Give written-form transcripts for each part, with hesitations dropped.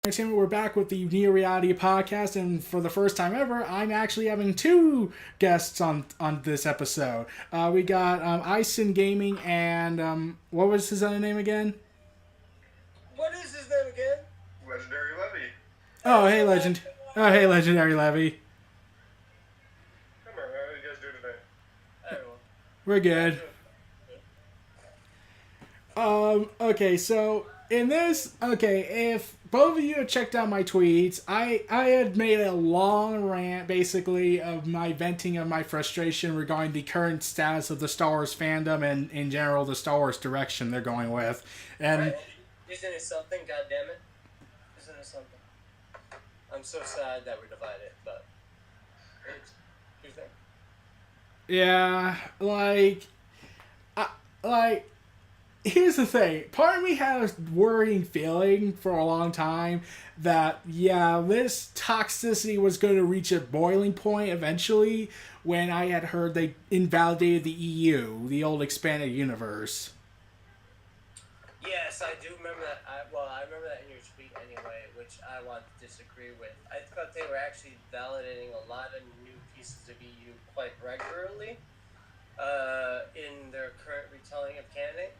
Entertainment. We're back with the Neo Reality podcast, and for the first time ever, I'm actually having two guests on this episode. We got iSinGaming and what was his other name again? What is his name again? Legendary Levy. Oh, hey, Legend. Oh, hey, Legendary Levy. Come on, how are you guys doing today? Everyone. We're good. Okay, so in this, if both of you have checked out my tweets, I had made a long rant basically of my venting of my frustration regarding the current status of the Star Wars fandom and in general the Star Wars direction they're going with. And right. Isn't it something? God damn it! Isn't it something? I'm so sad that we're divided, but it's yeah, here's the thing. Part of me had a worrying feeling for a long time that, yeah, this toxicity was going to reach a boiling point eventually when I had heard they invalidated the EU, the old expanded universe. Yes, I do remember that. I remember that in your tweet anyway, which I want to disagree with. I thought they were actually validating a lot of new pieces of EU quite regularly in their current retelling of canon.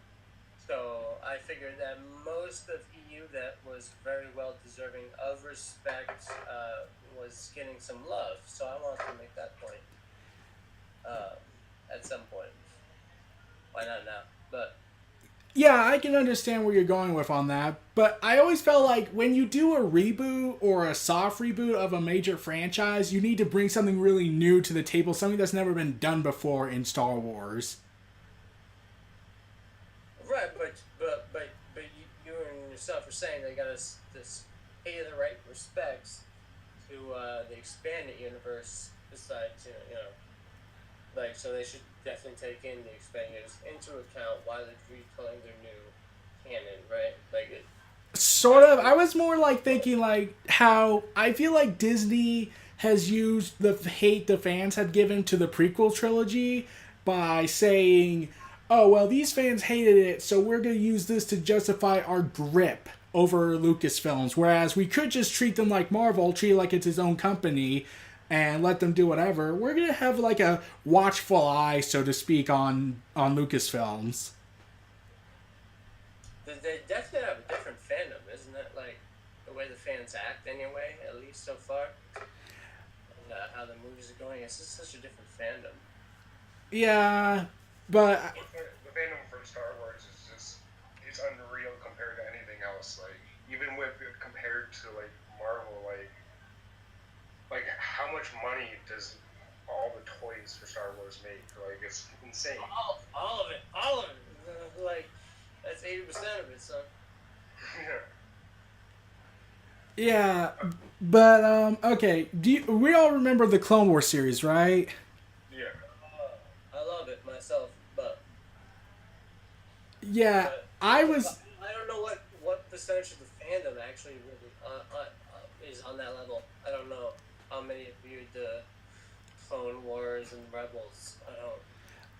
So I figured that most of EU that was very well deserving of respect was getting some love. So I wanted to make that point at some point. Why not now? But yeah, I can understand where you're going with on that, but I always felt like when you do a reboot or a soft reboot of a major franchise, you need to bring something really new to the table, something that's never been done before in Star Wars. right, but you and yourself are saying they got to pay the right respects to the expanded universe. Besides, like, so they should definitely take in the expanders into account while they're retelling their new canon, right? Like it. Sort of. I was more like thinking like how I feel like Disney has used the hate the fans had given to the prequel trilogy by saying, oh, well, these fans hated it, so we're going to use this to justify our grip over Lucasfilms. Whereas we could just treat them like Marvel, treat it like it's his own company, and let them do whatever. We're going to have like a watchful eye, so to speak, on Lucasfilms. They definitely have a different fandom, isn't it? Like the way the fans act, anyway, at least so far, and how the movies are going. It's just such a different fandom. Yeah, but The fandom for Star Wars is just, it's unreal compared to anything else. Like, even with compared to, like, Marvel, like how much money does all the toys for Star Wars make? Like, it's insane. All of it. Like, that's 80% of it, son. yeah, but okay. We all remember the Clone Wars series, right? Yeah. I love it myself, but Yeah, I was. I don't know what percentage of the fandom actually really is on that level. I don't know how many have viewed the Clone Wars and Rebels. I don't.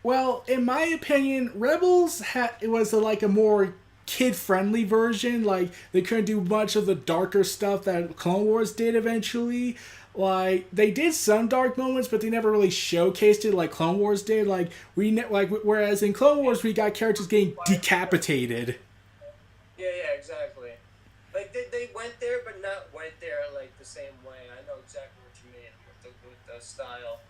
Well, in my opinion, Rebels was like a more kid-friendly version. Like they couldn't do much of the darker stuff that Clone Wars did eventually. Like they did some dark moments, but they never really showcased it like Clone Wars did. Whereas in Clone Wars we got characters getting decapitated. Yeah, exactly. Like they went there, but not went there like the same way. I know exactly what you mean with the style.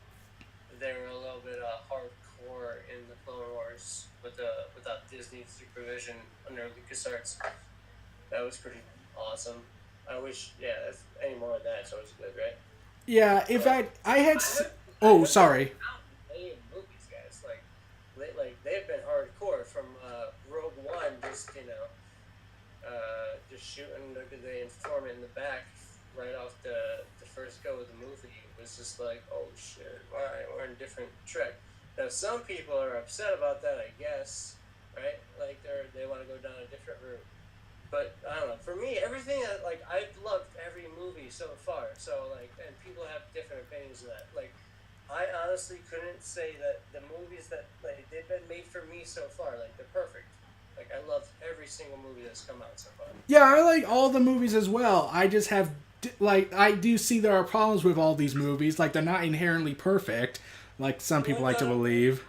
They were a little bit hardcore in the Clone Wars without Disney's supervision under LucasArts. That was pretty awesome. I wish, if any more of that, it's always good, right? Yeah, in fact, I had. Oh, sorry. Many movies, guys, like they've been hardcore from Rogue One, just just shooting the informant in the back right off the first go of the movie. It was just like, oh shit, we're in a different track. Now some people are upset about that, I guess, right? Like they want to go down a different route. But I don't know. For me, everything I've loved every movie so far. So and people have different opinions of that. Like, I honestly couldn't say that the movies that they've been made for me so far, they're perfect. Like, I love every single movie that's come out so far. Yeah, I like all the movies as well. I just have, like, I do see there are problems with all these movies. Like, they're not inherently perfect, like some people like to believe.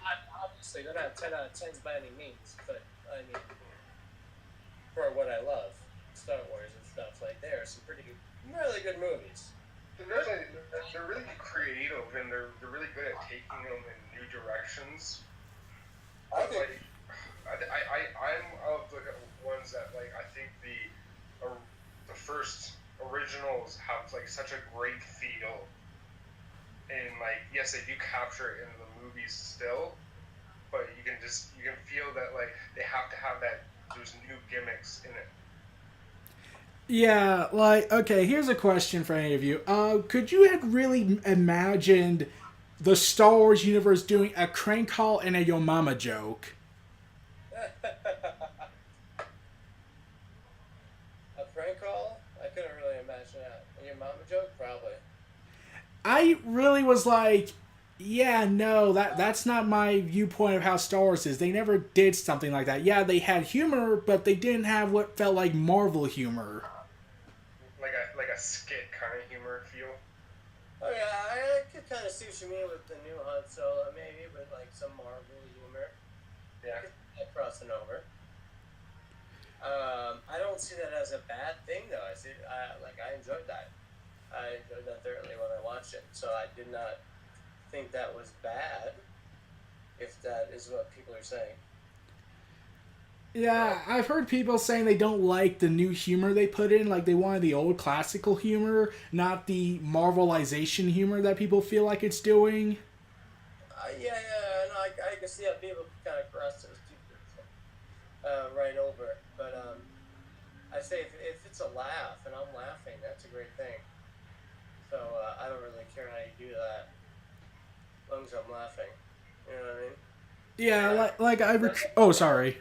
Obviously, they're not 10 out of 10s by any means, but, I mean, for what I love, Star Wars and stuff, like, there are some really good movies. They're really creative, and they're really good at taking them in new directions. I'm of the ones that, like, I think the first originals have, like, such a great feel, and, like, yes, they do capture it in the movies still, but you can feel that, like, they have to have those new gimmicks in it. Yeah, like, okay, here's a question for any of you. Could you have really imagined the Star Wars universe doing a crank call and a Yo Mama joke? A prank call? I couldn't really imagine that. And your mama joke? Probably. I really was like, yeah, no, that's not my viewpoint of how Star Wars is. They never did something like that. Yeah, they had humor, but they didn't have what felt like Marvel humor. Like a skit kind of humor feel. Oh yeah, I could kind of see what you mean with the new Han Solo, maybe with like some Marvel humor. Yeah. Crossing over. I don't see that as a bad thing though. I enjoyed that. I enjoyed that thoroughly when I watched it. So I did not think that was bad, if that is what people are saying. Yeah, I've heard people saying they don't like the new humor they put in. Like, they wanted the old classical humor, not the Marvelization humor that people feel like it's doing. Yeah, no, I can see how people kind of cross those two things right over it. But I say if it's a laugh and I'm laughing, that's a great thing. So I don't really care how you do that, as long as I'm laughing. You know what I mean? Yeah, oh, sorry.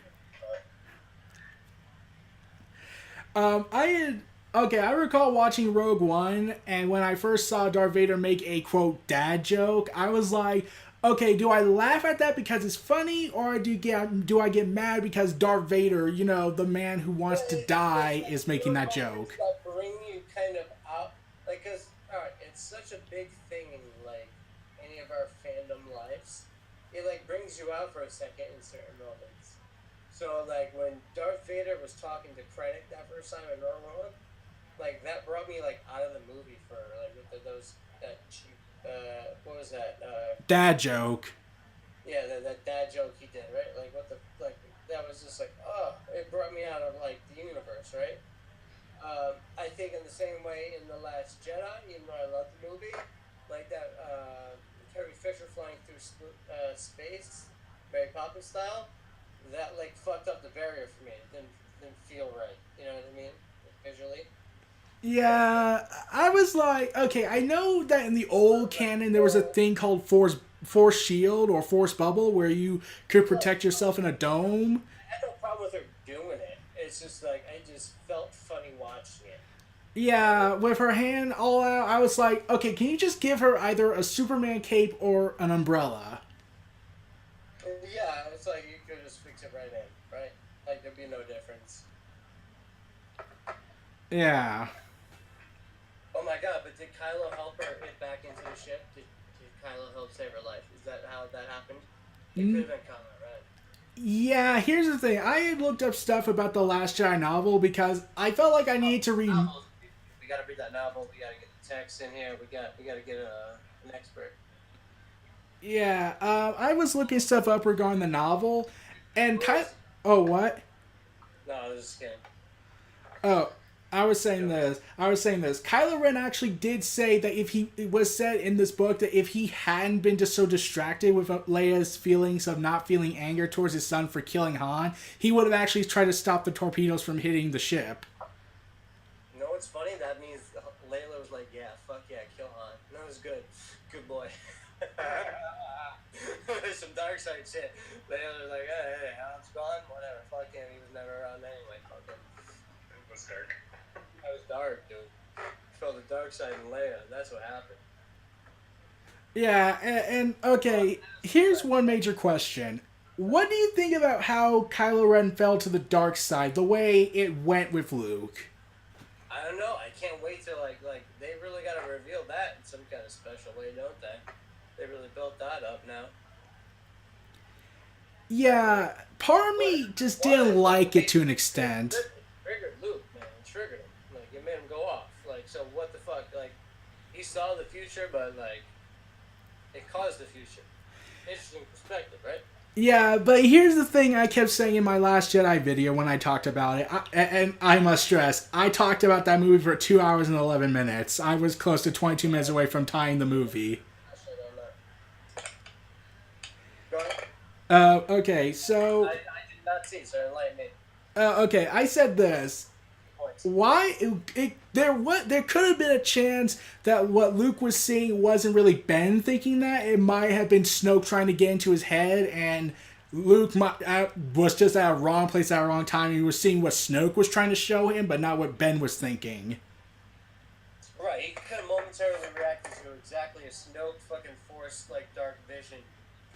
I recall watching Rogue One, and when I first saw Darth Vader make a, quote, dad joke, I was like, okay, do I laugh at that because it's funny, or do I get mad because Darth Vader, you know, the man who wants to die, is making that joke? Bring you kind of out, like, because, alright, it's such a big thing in, like, any of our fandom lives. It, like, brings you out for a second in certain moments. So, like, when Darth Vader was talking to Krennic that first time in Rogue One, like, that brought me, like, out of the movie for, like, with that cheap, what was that? Dad joke. Yeah, that dad joke he did, right? Like, that was just like, oh, it brought me out of, like, the universe, right? I think in the same way in The Last Jedi, even though I love the movie, like that, Carrie Fisher flying through space, Mary Poppins style, that, like, fucked up the barrier for me. It didn't feel right. You know what I mean? Visually. Yeah, I was like, okay, I know that in the old canon there was a thing called Force Shield or Force Bubble where you could protect yourself in a dome. I had no problem with her doing it. It's just like, I just felt funny watching it. Yeah, with her hand all out, I was like, okay, can you just give her either a Superman cape or an umbrella? Yeah, it's like you could just fix it right in, right? Like, there'd be no difference. Yeah. Oh my god, but did Kylo help her get back into the ship? Did Kylo help save her life? Is that how that happened? It could have been Kylo, right? Yeah, here's the thing. I had looked up stuff about the Last Jedi novel because I felt like I needed to read... We gotta read that novel, we gotta get the text in here, we gotta get an expert. Yeah, I was looking stuff up regarding the novel, and Oh, what? No, I was just kidding. Oh, I was saying this. Kylo Ren actually did say that it was said in this book that if he hadn't been just so distracted with Leia's feelings of not feeling anger towards his son for killing Han, he would have actually tried to stop the torpedoes from hitting the ship. You know what's funny? That means Layla was like, yeah, fuck yeah, kill Han. That was good. Good boy. Some dark side shit. Layla was like, hey, Han's gone? Whatever. Fuck him. He was never around anyway. Fuck him. It was dark. That was dark, dude. Felt the dark side in Leia. That's what happened. Yeah, and okay, here's one major question. What do you think about how Kylo Ren fell to the dark side, the way it went with Luke? I don't know. I can't wait to like they really got to reveal that in some kind of special way, don't they? They really built that up now. Yeah, part of me just didn't like it to an extent. It triggered Luke, man. It triggered him. Like it made him go off. Like so, what the fuck? Like he saw the future, but like it caused the future. Interesting perspective, right? Yeah, but here's the thing I kept saying in my Last Jedi video when I talked about it, and I must stress, I talked about that movie for 2 hours and 11 minutes. I was close to 22 minutes away from tying the movie. Go ahead. Okay, so... I did not see, so enlighten me. Okay, I said this. Why there could have been a chance that what Luke was seeing wasn't really Ben thinking that. It might have been Snoke trying to get into his head, and Luke was just at a wrong place at a wrong time. He was seeing what Snoke was trying to show him, but not what Ben was thinking. Right, he could have momentarily reacted to exactly a Snoke fucking force like dark vision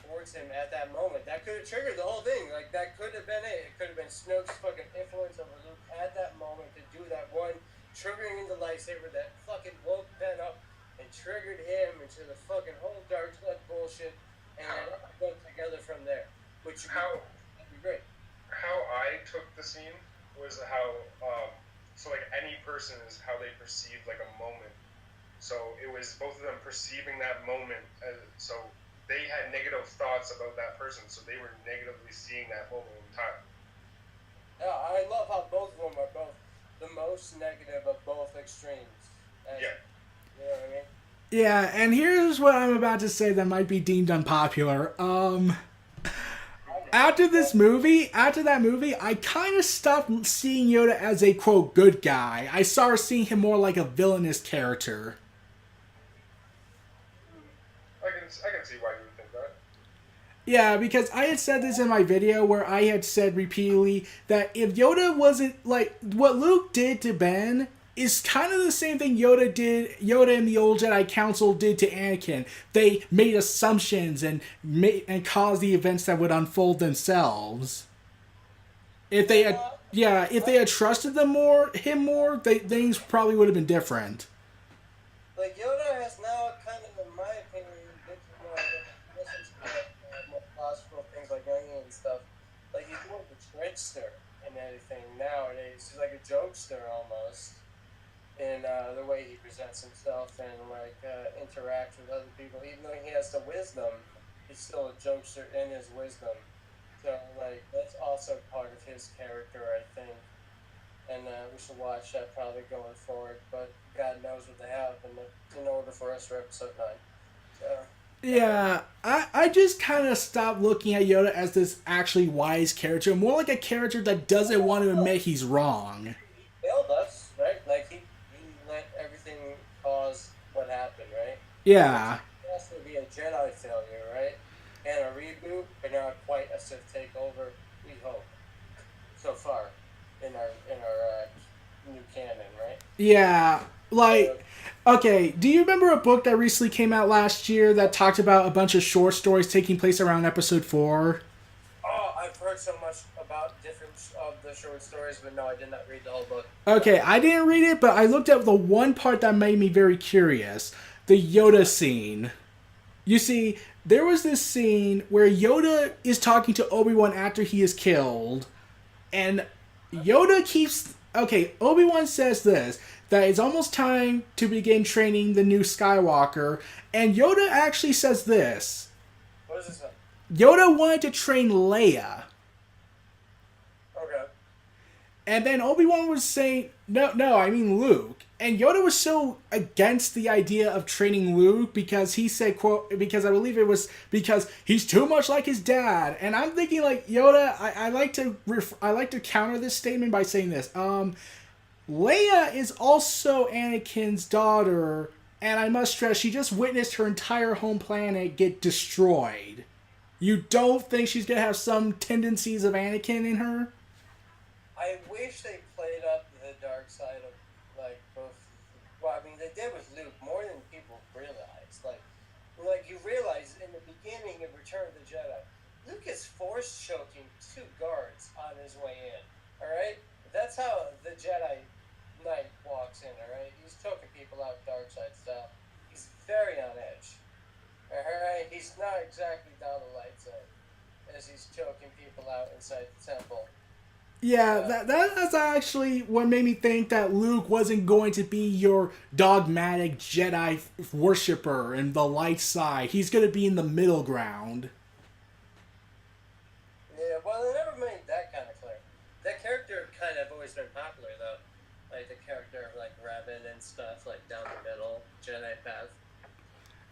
towards him at that moment. That could have triggered the whole thing. Like that could have been it. It could have been Snoke's fucking influence over Luke at that moment to do that one triggering the lightsaber that fucking woke Ben up and triggered him into the fucking whole dark side bullshit, and then go together from there. Which would be great. How I took the scene was how so like any person is how they perceive like a moment. So it was both of them perceiving that moment as so. They had negative thoughts about that person, so they were negatively seeing that moment in time. Yeah, I love how both of them are both the most negative of both extremes. Yeah. You know what I mean? Yeah, and here's what I'm about to say that might be deemed unpopular. After that movie, I kind of stopped seeing Yoda as a, quote, good guy. I started seeing him more like a villainous character. I can see why you would think that. Yeah, because I had said this in my video where I had said repeatedly that if Yoda wasn't like what Luke did to Ben is kind of the same thing Yoda and the old Jedi Council did to Anakin. They made assumptions and caused the events that would unfold themselves. If they had trusted him more, things probably would have been different. Like Yoda has now kind of, in my opinion, listens to more philosophical things like Jungian and stuff. Like he's more of a trickster and everything nowadays. He's like a jokester almost in the way he presents himself and like interacts with other people. Even though he has the wisdom, he's still a jokester in his wisdom. So like that's also part of his character, I think. And we should watch that probably going forward. But God knows what they have in order for us for episode 9. So, yeah, I just kind of stopped looking at Yoda as this actually wise character. More like a character that doesn't want to admit he's wrong. He failed us, right? Like, he let everything cause what happened, right? Yeah. It has to be a Jedi failure, right? And a reboot, but not quite a Sith takeover, we hope. So far. In our new canon, right? Yeah, like, okay, do you remember a book that recently came out last year that talked about a bunch of short stories taking place around episode 4? Oh, I've heard so much about different of the short stories, but no, I did not read the whole book. Okay, I didn't read it, but I looked at the one part that made me very curious. The Yoda scene. You see, there was this scene where Yoda is talking to Obi-Wan after he is killed, and Yoda keeps... Okay, Obi-Wan says this, that it's almost time to begin training the new Skywalker, and Yoda actually says this. What does it say? Yoda wanted to train Leia. Okay. And then Obi-Wan was saying, no, I mean Luke. And Yoda was so against the idea of training Luke because he said, quote, because I believe it was because he's too much like his dad. And I'm thinking, like, Yoda, I like to counter this statement by saying this. Leia is also Anakin's daughter, and I must stress, she just witnessed her entire home planet get destroyed. You don't think she's going to have some tendencies of Anakin in her? I wish they played up the dark side of, like, both... Well, I mean, they did with Luke more than people realize. Like you realize in the beginning of Return of the Jedi, Luke is force choking 2 guards on his way in. All right, that's how the Jedi Knight walks in. All right, he's choking people out dark side style. He's very on edge. All right, he's not exactly down the light side as he's choking people out inside the temple. Yeah, that's actually what made me think that Luke wasn't going to be your dogmatic Jedi worshiper in the light side. He's going to be in the middle ground. Yeah, well, they never made that kind of clear. That character kind of always been popular, though. Like the character of, like, Revan and stuff, like, down the middle, Jedi path.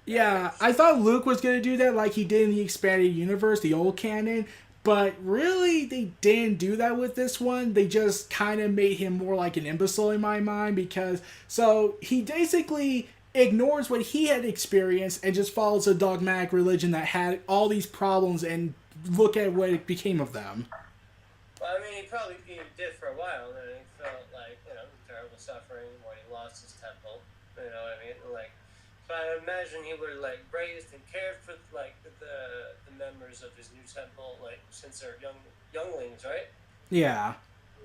Yeah, I thought Luke was going to do that like he did in the expanded universe, the old canon. But really, they didn't do that with this one. They just kind of made him more like an imbecile in my mind because... So, he basically ignores what he had experienced and just follows a dogmatic religion that had all these problems and look at what it became of them. Well, I mean, he did for a while, and then he felt like, terrible suffering when he lost his temple. You know what I mean? Like, so I imagine he would, like, raised and cared for, like, the members of his new temple, like, since they're younglings, right? Yeah.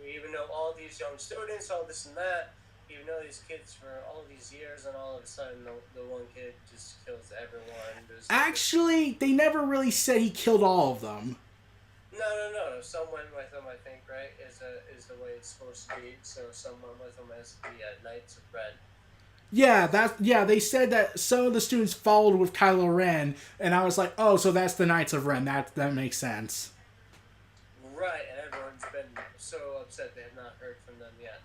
Even though all these young students, all this and that, even though these kids for all these years, and all of a sudden the one kid just kills everyone. Actually, they never really said he killed all of them. No. Someone with him, I think, right, is the way it's supposed to be. So someone with him is the Knights of Ren. Yeah, they said that some of the students followed with Kylo Ren, and I was like, oh, so that's the Knights of Ren. That makes sense. Right, and everyone's been so upset they have not heard from them yet.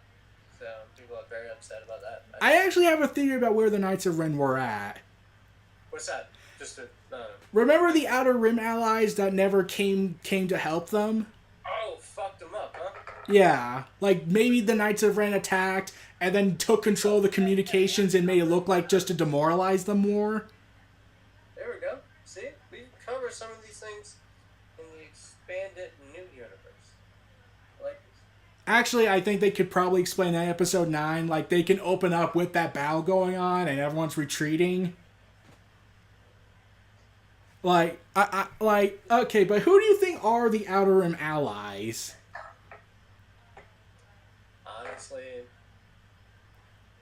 So people are very upset about that. I actually have a theory about where the Knights of Ren were at. What's that? Just Remember the Outer Rim allies that never came to help them? Oh, fucked them up, huh? Yeah, like maybe the Knights of Ren attacked and then took control of the communications and made it look like just to demoralize them more. There we go. See? We cover some of these things in the expanded new universe. Like this. Actually, I think they could probably explain that in episode 9. Like, they can open up with that battle going on and everyone's retreating. Like, okay, but who do you think are the Outer Rim allies? Honestly,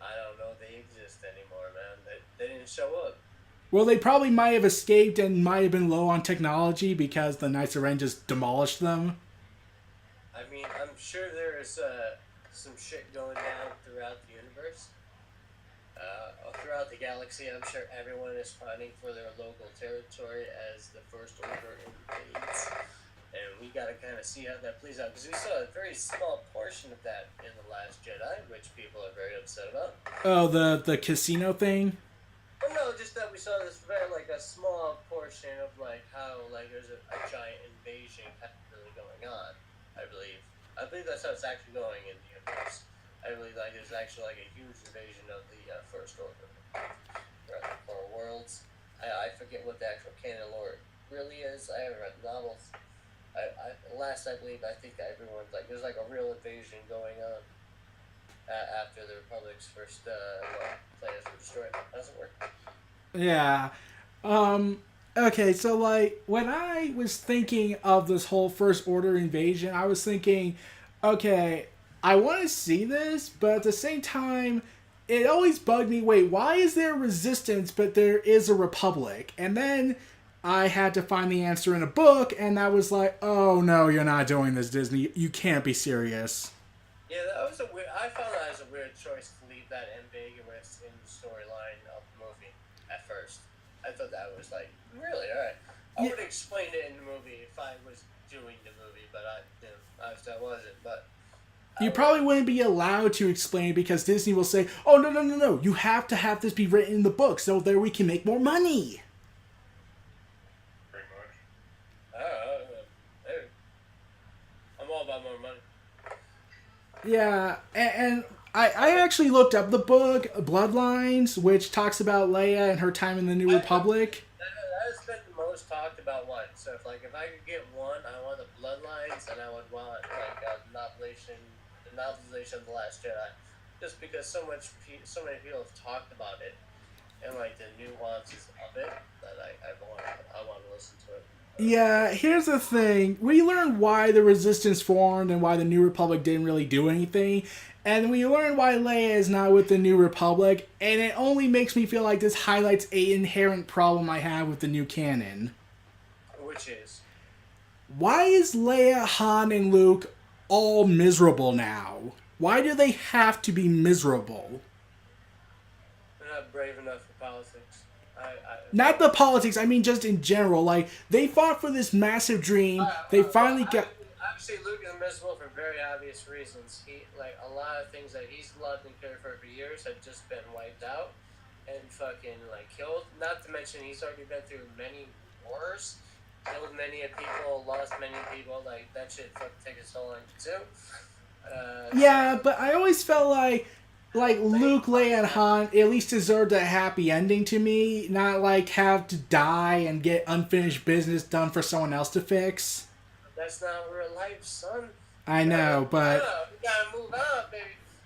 I don't know if they exist anymore, man. They didn't show up. Well, they probably might have escaped and might have been low on technology because the Knights of Ren just demolished them. I mean, I'm sure there's some shit going down throughout the universe. Throughout the galaxy, I'm sure everyone is fighting for their local territory as the First Order invades. And we gotta kind of see how that plays out. Because we saw a very small portion of that in The Last Jedi, which people are very upset about. Oh, the casino thing? Well, no, just that we saw this very, like, a small portion of, like, how, like, there's a giant invasion really going on, I believe. I believe that's how it's actually going in the universe. I believe, like, there's actually, like, a huge invasion of the First Order. Or worlds. I forget what the actual canon lore really is. I haven't read the novels. Last I believe, I think everyone's, like, there's, like, a real invasion going on after the Republic's first, planets were destroyed. How does it work? Yeah. Okay, so, like, when I was thinking of this whole First Order invasion, I was thinking, okay, I want to see this, but at the same time, it always bugged me, wait, why is there resistance, but there is a republic? And then I had to find the answer in a book, and that was like, oh no, you're not doing this, Disney. You can't be serious. Yeah, that was I found that as a weird choice to leave that ambiguous in the storyline of the movie at first. I thought that was like, really? Alright. I would have explained it in the movie if I was doing the movie, but I wasn't, but... You probably wouldn't be allowed to explain because Disney will say, oh, no, you have to have this be written in the book so there we can make more money. Pretty much. I'm all about more money. Yeah, and I actually looked up the book, Bloodlines, which talks about Leia and her time in the New Republic. That has been the most talked about one. So if I could get one, I want the Bloodlines, and I would want, like, the novelization of The Last Jedi. Just because so many people have talked about it, and, like, the nuances of it, that I want to listen to it. Yeah, here's the thing. We learned why the Resistance formed and why the New Republic didn't really do anything. And we learned why Leia is not with the New Republic. And it only makes me feel like this highlights a inherent problem I have with the new canon. Which is? Why is Leia, Han, and Luke all miserable now? Why do they have to be miserable? They're not brave enough for politics. Not the politics, I mean just in general. Like, they fought for this massive dream. They finally got... Obviously, Luke is miserable for very obvious reasons. He, like, a lot of things that he's loved and cared for years have just been wiped out and fucking, like, killed. Not to mention, he's already been through many wars, killed many people, lost many people. Like, that shit fucking takes so long too. Yeah, but I always felt like Luke, Leia, and Han at least deserved a happy ending to me, not like have to die and get unfinished business done for someone else to fix. That's not real life, son. I know, but... We gotta move on, baby.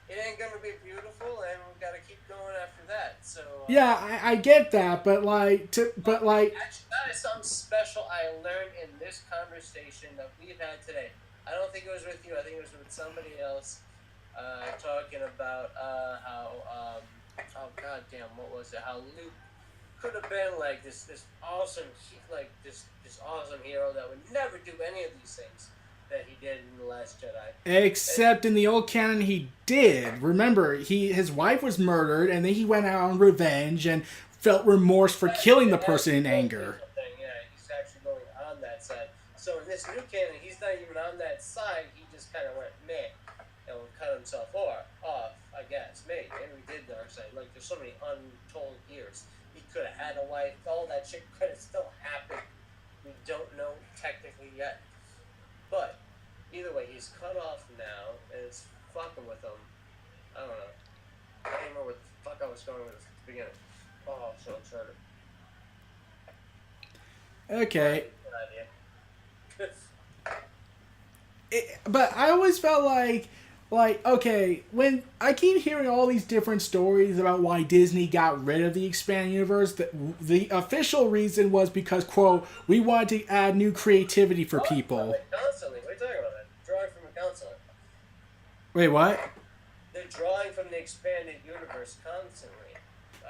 It ain't gonna be beautiful, and we gotta keep going after that, so... yeah, I get that, but actually, that is something special I learned in this conversation that we've had today. I don't think it was with you, I think it was with somebody else. Talking about how oh goddamn, what was it? How Luke could have been like this awesome, like this awesome hero that would never do any of these things that he did in The Last Jedi. Except in the old canon, he did. Remember, his wife was murdered, and then he went out on revenge and felt remorse for killing the person in anger. Yeah, he's actually going on that side. So in this new canon, he's not even on that side. He just kind of went meh. And cut himself off, I guess. Maybe. Maybe we did dark side. Like, there's so many untold years. He could have had a wife. All that shit could have still happened. We don't know technically yet. But, either way, he's cut off now, and it's fucking with him. I don't know. I don't remember what the fuck I was going with at the beginning. Oh, I'm so excited. Okay. Good idea. But I always felt like, okay, when I keep hearing all these different stories about why Disney got rid of the expanded universe, the official reason was because, quote, we wanted to add new creativity for people. Constantly. What are you talking about? That? Drawing from a constantly. Wait, what? They're drawing from the expanded universe constantly.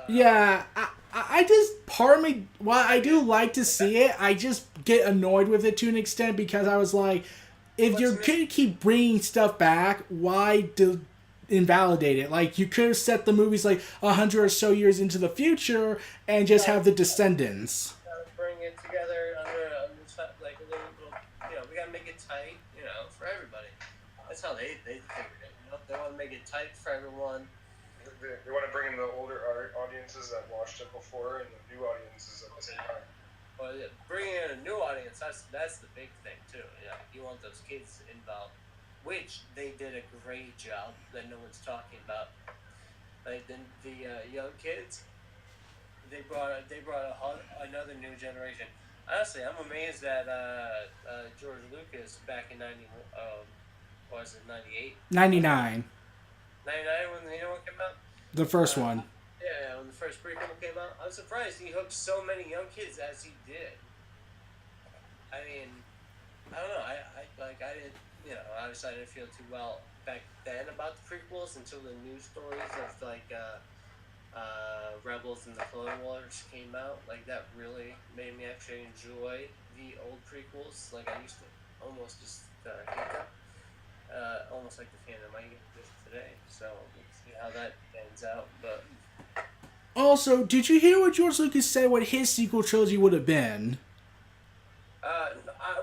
Yeah, I just, part of me, while I do like to see it, I just get annoyed with it to an extent because I was like, if you're going to keep bringing stuff back, why invalidate it? Like, you could have set the movies like 100 or so years into the future and just have the descendants. Bring it together under like a little, we gotta make it tight, for everybody. That's how they figured it. They want to make it tight for everyone. They want to bring in the older audiences that watched it before and the new audiences at the same time. Well, yeah, bringing in a new audience, that's the big thing, too. Yeah, you want those kids involved, which they did a great job that no one's talking about. Like, the young kids, they brought another new generation. Honestly, I'm amazed that George Lucas back in 98? 99. 99 when the new one came out? The first one. Yeah, when the first prequel came out, I was surprised he hooked so many young kids as he did. I mean, I don't know. I didn't, obviously I didn't feel too well back then about the prequels until the news stories of Rebels and the Clone Wars came out. Like, that really made me actually enjoy the old prequels. Like, I used to almost just hate them. Almost like the fandom I get this today. So we'll see how that ends out. But also, did you hear what George Lucas said what his sequel trilogy would have been? I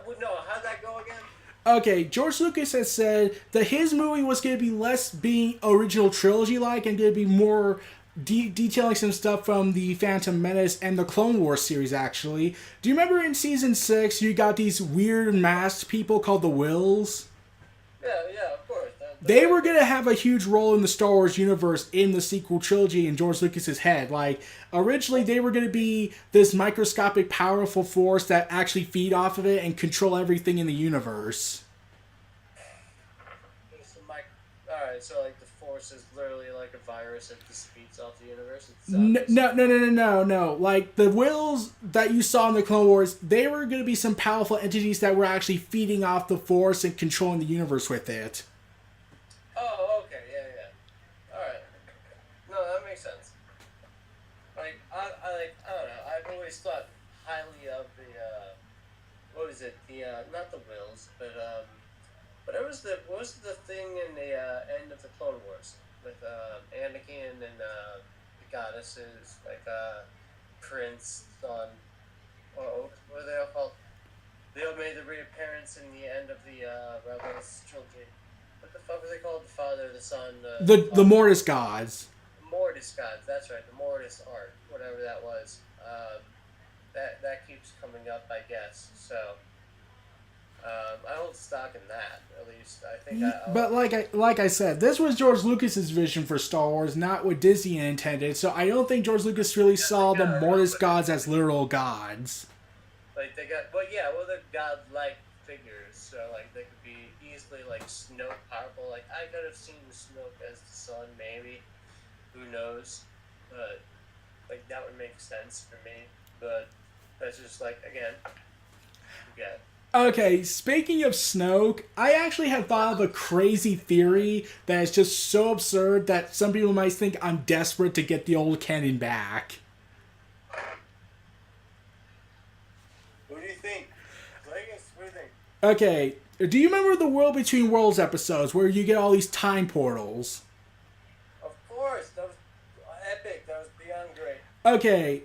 would know. How'd that go again? Okay, George Lucas has said that his movie was going to be less being original trilogy-like and going to be more detailing some stuff from the Phantom Menace and the Clone Wars series, actually. Do you remember in Season 6 you got these weird masked people called the Wills? Yeah, of course. They were going to have a huge role in the Star Wars universe in the sequel trilogy in George Lucas's head. Like, originally they were going to be this microscopic, powerful force that actually feed off of it and control everything in the universe. Alright, so like the Force Force is literally like a virus that just feeds off the universe. No. Like, the wills that you saw in the Clone Wars, they were going to be some powerful entities that were actually feeding off the Force and controlling the universe with it. Oh, okay, yeah. Alright. No, that makes sense. Like, I don't know, I've always thought highly of the, what was it, not the wills, but, what was the thing in the, end of the Clone Wars? With, Anakin and, the goddesses, like, Prince, Son, what were they all called? They all made a reappearance in the end of the, Rebels trilogy. What the fuck was they called? The Father, the Son, The Mortis gods. Mortis gods, that's right, the Mortis art, whatever that was. That keeps coming up, I guess, so... I hold stock in that, at least. I think But like I said, this was George Lucas's vision for Star Wars, not what Disney intended. So I don't think George Lucas really saw the Mortis gods as literal gods. Like they're godlike figures, so like they could be easily like Snoke powerful. Like I could have seen Snoke as the son, maybe. Who knows? But like that would make sense for me. But that's just like again, yeah. Okay, speaking of Snoke, I actually have thought of a crazy theory that is just so absurd that some people might think I'm desperate to get the old canon back. What do you think? Vegas, what do you think? Okay, do you remember the World Between Worlds episodes where you get all these time portals? Of course, that was epic. That was beyond great. Okay,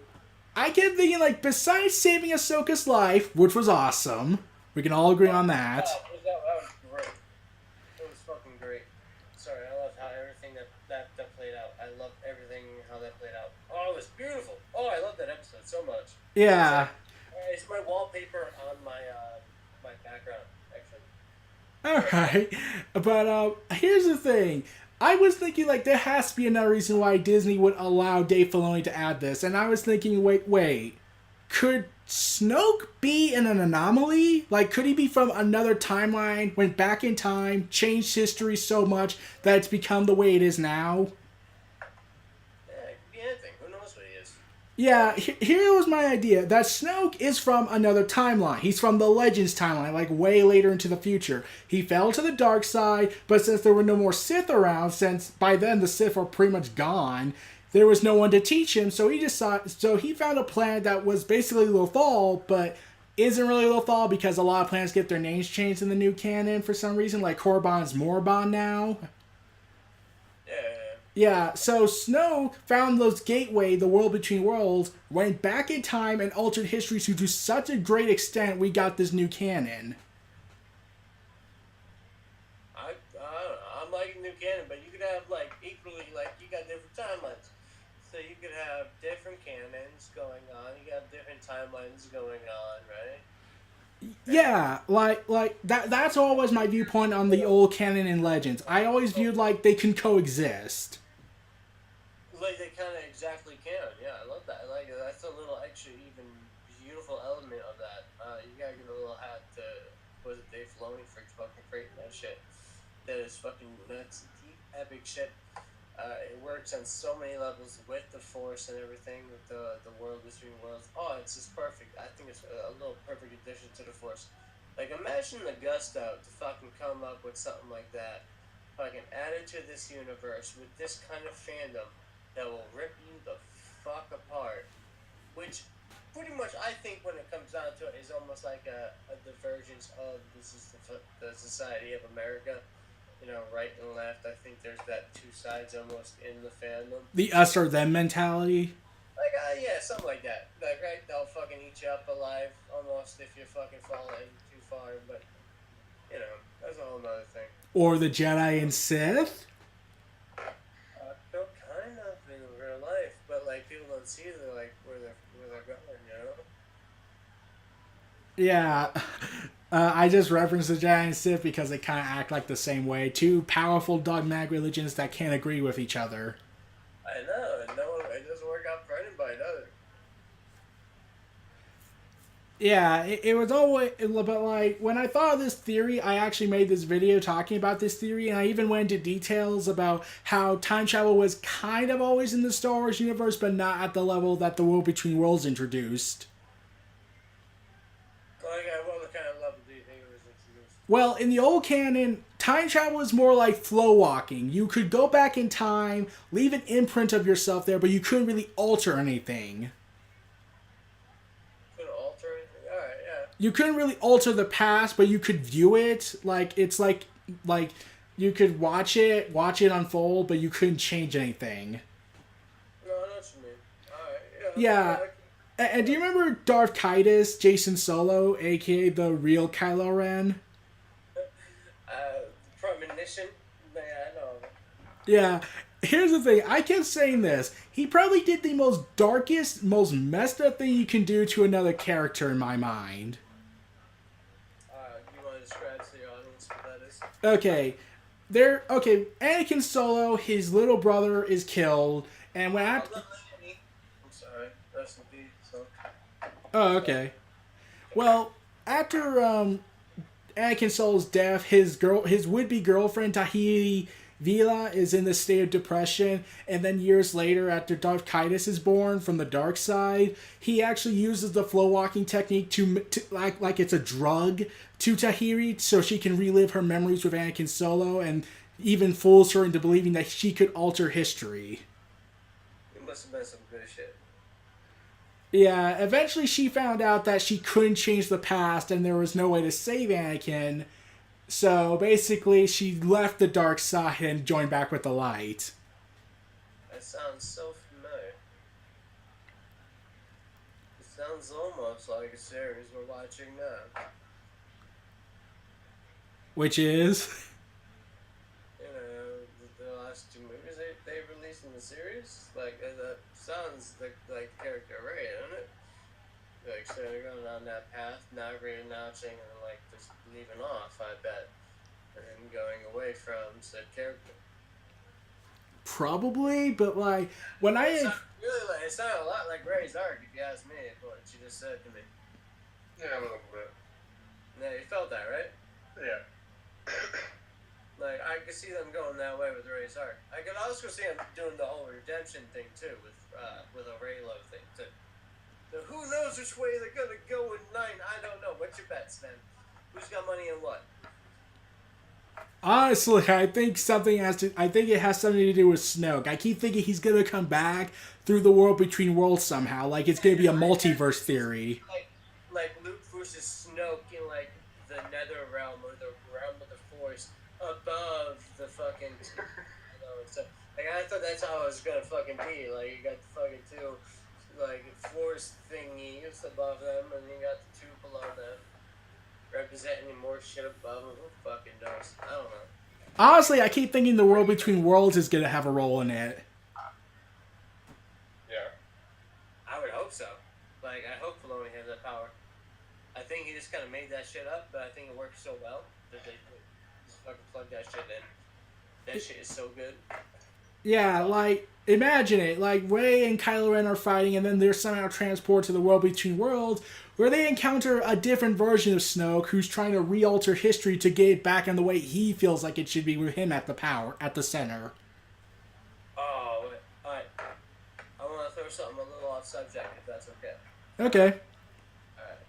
I kept thinking, like, besides saving Ahsoka's life, which was awesome, we can all agree on that. Oh, that was great. It was fucking great. Sorry, I loved how everything that played out. I loved everything how that played out. Oh, it was beautiful. Oh, I loved that episode so much. Yeah. It's my wallpaper on my my background, Alright. actually. But, here's the thing. I was thinking, like, there has to be another reason why Disney would allow Dave Filoni to add this. And I was thinking, wait. Could Snoke be in an anomaly? Like, could he be from another timeline, went back in time, changed history so much that it's become the way it is now? Yeah, it could be anything. Who knows what he is? Yeah, here was my idea. That Snoke is from another timeline. He's from the Legends timeline, like way later into the future. He fell to the dark side, but since there were no more Sith around, since by then the Sith were pretty much gone, there was no one to teach him, so he found a planet that was basically Lothal, but isn't really Lothal because a lot of planets get their names changed in the new canon for some reason, like Korriban's Morban now. Yeah, so Snoke found those gateway, the world between worlds, went back in time and altered history to such a great extent we got this new canon. I don't know. I'm liking new canon, but you could have like equally like you got different timelines. So you could have different canons going on. You got different timelines going on, right? Yeah, like that's always my viewpoint on the old canon and Legends. I always viewed like they can coexist. Like they kind of exactly can. Yeah, I love that. Like that's a little extra, even beautiful element of that. You gotta give a little hat to was it Dave Filoni for fucking creating that shit. That is fucking nuts, deep, epic shit. It works on so many levels with the Force and everything, with the world between worlds. Oh, it's just perfect. I think it's a little perfect addition to the Force. Like, imagine the gusto to fucking come up with something like that. Fucking added to this universe with this kind of fandom that will rip you the fuck apart. Which, pretty much, I think when it comes down to it, is almost like a divergence of this is the Society of America. You know, right and left. I think there's that two sides almost in the fandom. The us or them mentality. Like, yeah, something like that. Like, right, they'll fucking eat you up alive almost if you fucking fall in too far. But, you know, that's a whole nother thing. Or the Jedi and Sith. Still kind of in real life, but like people don't see they're like where they're going, you know. Yeah. I just referenced the Jedi and Sith because they kind of act like the same way. Two powerful dogmatic religions that can't agree with each other. I know, and no, it doesn't work out for anybody, does Yeah, it was always, but like when I thought of this theory, I actually made this video talking about this theory, and I even went into details about how time travel was kind of always in the Star Wars universe, but not at the level that the World Between Worlds introduced. Like, what kind of level do you think it was introduced? Well, in the old canon, time travel is more like flow walking. You could go back in time, leave an imprint of yourself there, but you couldn't really alter anything. You couldn't really alter the past, but you could view it. Like it's like you could watch it unfold, but you couldn't change anything. No, I know what you mean. Alright, yeah. And do you remember Darth Kaitis, Jason Solo, aka the real Kylo Ren? Premonition? Yeah, I know. Yeah. Here's the thing. I kept saying this. He probably did the most darkest, most messed up thing you can do to another character in my mind. You want to describe to the audience what that is? Okay. Anakin Solo, his little brother, is killed, and when I'm sorry. Rest in peace. So. Oh, okay. Well, after Anakin Solo's death, his would-be girlfriend Tahiri Vila is in this state of depression, and then years later, after Darth Kaitis is born from the dark side, he actually uses the flow walking technique to like it's a drug to Tahiri, so she can relive her memories with Anakin Solo, and even fools her into believing that she could alter history. It must have been some good shit. Yeah, eventually she found out that she couldn't change the past, and there was no way to save Anakin. So basically, she left the dark side and joined back with the light. That sounds so familiar. It sounds almost like a series we're watching now. Which is? You know, the last two movies they released in the series. Like, that sounds like character Ray, doesn't it? Like, so they're going on that path, not re-announcing and, like, just leaving off, I bet. And then going away from said character. Probably, but, like, when It's not really like, it's not a lot like Ray's arc, if you ask me, what you just said to me. Yeah, a little bit. Yeah, you felt that, right? Yeah. Like, I could see them going that way with Ray's arc. I could also see them doing the whole redemption thing, too, with a Raylo thing, too. So who knows which way they're gonna go in 9? I don't know. What's your bets, man? Who's got money and what? Honestly, I think it has something to do with Snoke. I keep thinking he's gonna come back through the World Between Worlds somehow. Like it's gonna be a multiverse theory. Like Luke versus Snoke in like the Nether realm or the realm of the Force above the fucking. Like I thought that's how it was gonna fucking be. Like you got the fucking two. Like force thingies above them, and you got the two below them, representing more shit above them. Who fucking knows? I don't know. Honestly, I keep thinking the World Between Worlds is gonna have a role in it. Yeah. I would hope so. Like I hope Filoni has that power. I think he just kind of made that shit up, but I think it works so well that they just fucking plug that shit in. That shit is so good. Yeah, like, imagine it. Like, Rey and Kylo Ren are fighting, and then they're somehow transported to the World Between Worlds, where they encounter a different version of Snoke who's trying to re-alter history to get it back in the way he feels like it should be with him at the center. Oh, wait. Alright. I want to throw something a little off subject, if that's okay. Okay. Alright.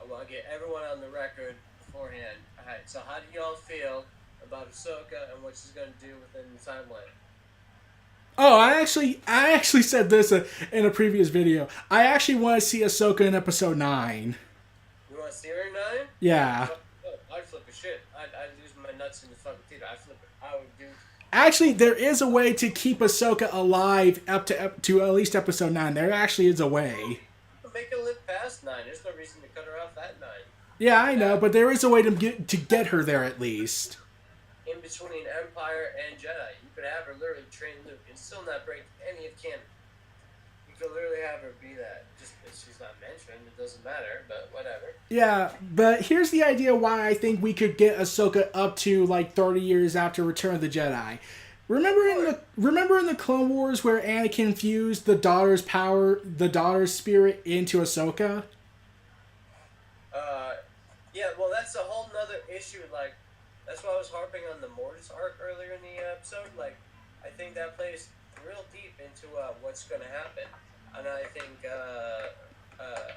I want to get everyone on the record beforehand. Alright, so how do y'all feel about Ahsoka and what she's going to do within the timeline? Oh, I actually said this in a previous video. I actually want to see Ahsoka in episode 9. You want to see her in 9? Yeah. Oh, I'd flip a shit. I'd use my nuts in the fucking theater. I'd flip it. I would do... Actually, there is a way to keep Ahsoka alive up to at least episode 9. There actually is a way. Make her live past 9. There's no reason to cut her off at 9. Yeah, I know, but there is a way to get her there at least. In between Empire and Jedi. You could have her literally train Luke and still not break any of canon. You could literally have her be that. Just she's not mentioned, it doesn't matter, but whatever. Yeah, but here's the idea why I think we could get Ahsoka up to like 30 years after Return of the Jedi. Remember in the Clone Wars where Anakin fused the daughter's spirit into Ahsoka? Yeah, well, that's a whole nother issue. Like, that's why I was harping on the Mortis arc earlier in the episode. Like, I think that plays real deep into what's going to happen, and I think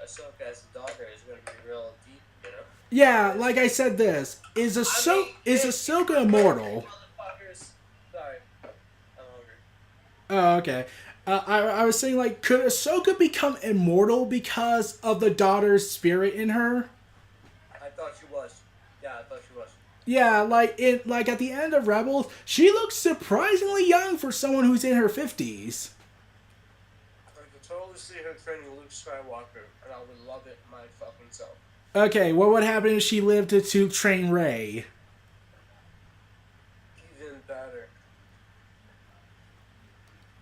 Ahsoka as a daughter is going to be real deep. You know. Yeah, like I said, this is Ahsoka immortal? Motherfuckers. Sorry, I'm hungry. Oh, okay. I was saying, like, could Ahsoka become immortal because of the daughter's spirit in her? I thought she was. Yeah, I thought she was. Yeah, like at the end of Rebels, she looks surprisingly young for someone who's in her 50s. I could totally see her training Luke Skywalker, and I would love it my fucking self. Okay, what would happen if she lived to train Rey? Even better.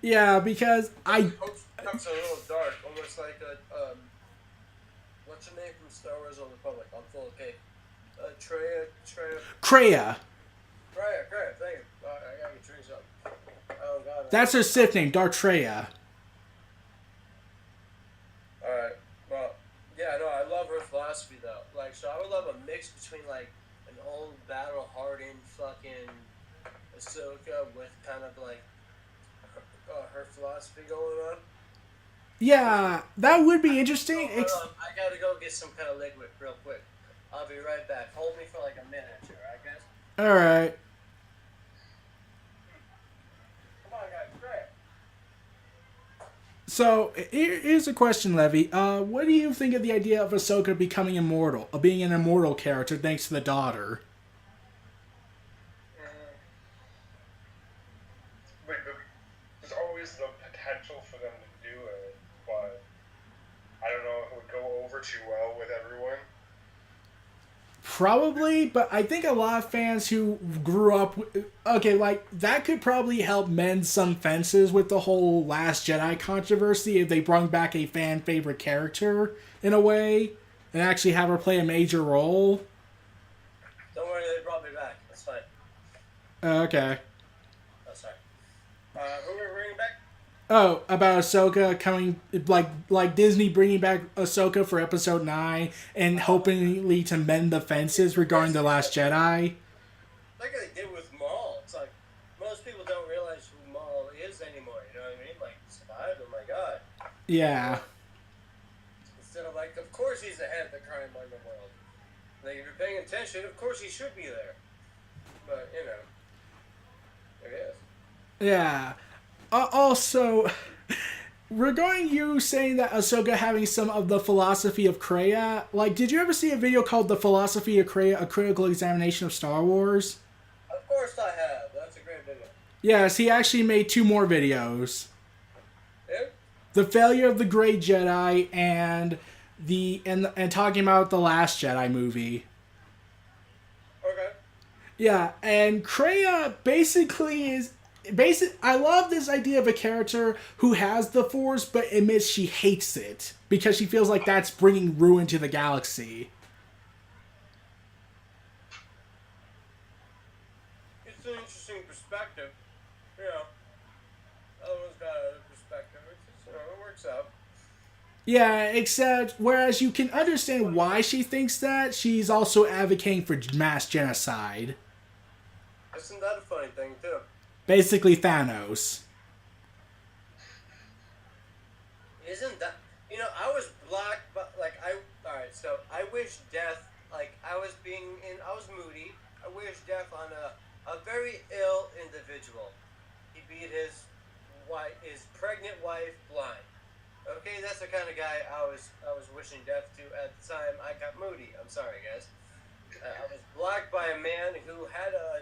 Yeah, because I Hope becomes a little dark, almost like a what's her name from Star Wars: Old Republic? I'm full of cake. Treya. Kreia. Thank you. I gotta get drinks up. Oh god. That's her Sith name, Darth Treya. All right. Well, yeah, no, I love her philosophy though. Like, so I would love a mix between like an old battle-hardened fucking Ahsoka with kind of like her philosophy going on. Yeah, that would be interesting. I gotta go get some kind of liquid real quick. I'll be right back. Hold me for like a minute or two, alright, guys? Alright. Come on, guys, great. So, here's a question, Levy. What do you think of the idea of Ahsoka becoming immortal, of being an immortal character thanks to the daughter? There's always the potential for them to do it, but I don't know if it would go over too well with everyone. Probably, but I think a lot of fans who grew up... Okay, like, that could probably help mend some fences with the whole Last Jedi controversy if they brought back a fan-favorite character, in a way, and actually have her play a major role. Don't worry, they brought me back. That's fine. Okay. Oh, sorry. Who are we bringing back? Oh, about Ahsoka coming, like Disney bringing back Ahsoka for Episode 9 and hopingly to mend the fences regarding The Last Jedi. Like they did with Maul. It's like, most people don't realize who Maul is anymore, you know what I mean? Like, survived, oh my god. Yeah. Instead of like, of course he's the head of the crime in the world. Like, if you're paying attention, of course he should be there. But, you know, there he is. Yeah. Also, regarding you saying that Ahsoka having some of the philosophy of Kreia, like, did you ever see a video called The Philosophy of Kreia, A Critical Examination of Star Wars? Of course I have. That's a great video. Yes, he actually made 2 more videos. Yeah? The Failure of the Great Jedi and talking about the Last Jedi movie. Okay. Yeah, and Kreia basically is... I love this idea of a character who has the Force but admits she hates it because she feels like that's bringing ruin to the galaxy. It's an interesting perspective. You know, everyone's got a perspective. It's just, it works out. Yeah, except whereas you can understand why she thinks that, she's also advocating for mass genocide. Isn't that a funny thing, too? Basically Thanos. Isn't that... You know, I was blocked, but, like, Alright, so I wish death... Like, I was moody. I wish death on a very ill individual. He beat his pregnant wife blind. Okay, that's the kind of guy I was wishing death to at the time I got moody. I'm sorry, guys. I was blocked by a man who had a